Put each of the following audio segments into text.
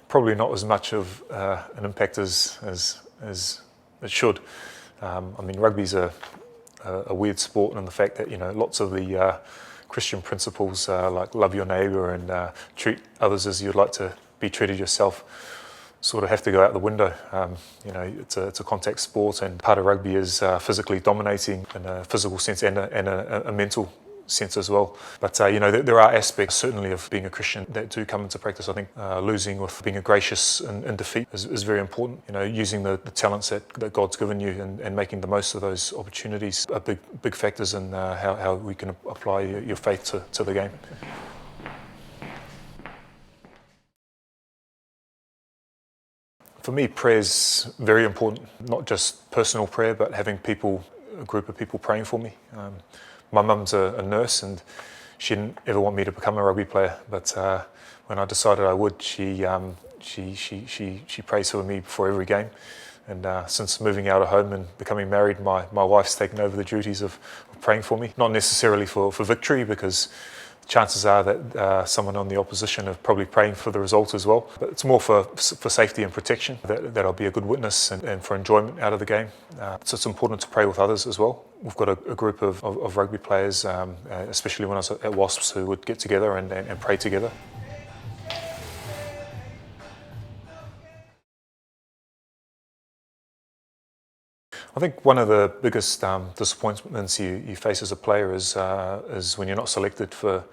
probably not as much of an impact as it should. I mean, rugby's a weird sport, and the fact that lots of the Christian principles like love your neighbour and treat others as you'd like to be treated yourself sort of have to go out the window. It's a contact sport, and part of rugby is physically dominating in a physical sense and a mental sense as well. But there are aspects certainly of being a Christian that do come into practice. I think losing with being gracious in defeat is very important. Using the talents that God's given you and making the most of those opportunities are big factors in how we can apply your faith to the game. For me, prayer's very important. Not just personal prayer, but having a group of people praying for me. My mum's a nurse, and she didn't ever want me to become a rugby player. But when I decided I would, she prays for me before every game. And since moving out of home and becoming married, my wife's taken over the duties of praying for me. Not necessarily for victory, because chances are that someone on the opposition are probably praying for the result as well. But it's more for safety and protection, that I'll be a good witness and for enjoyment out of the game. So it's important to pray with others as well. We've got a group of rugby players, especially when I was at Wasps, who would get together and pray together. I think one of the biggest disappointments you face as a player is when you're not selected for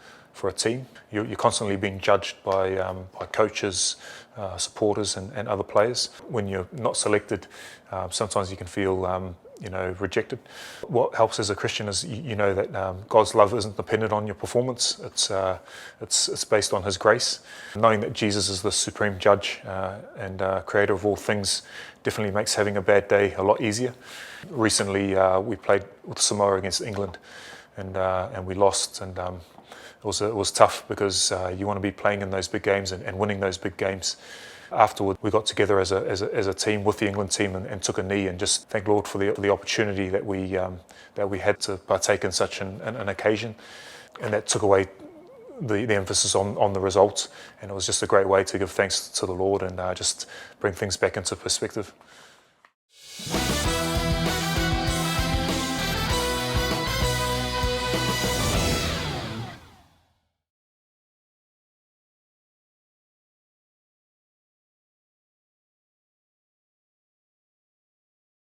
a team. You're constantly being judged by coaches, supporters, and other players. When you're not selected, sometimes you can feel rejected. What helps as a Christian is that God's love isn't dependent on your performance. It's based on His grace. Knowing that Jesus is the supreme judge and creator of all things definitely makes having a bad day a lot easier. Recently, we played with Samoa against England, and we lost. And it was tough, because you want to be playing in those big games and winning those big games. Afterward, we got together as a team with the England team and took a knee and just thank Lord for the opportunity that we had to partake in such an occasion, and that took away the emphasis on the results, and it was just a great way to give thanks to the Lord and just bring things back into perspective.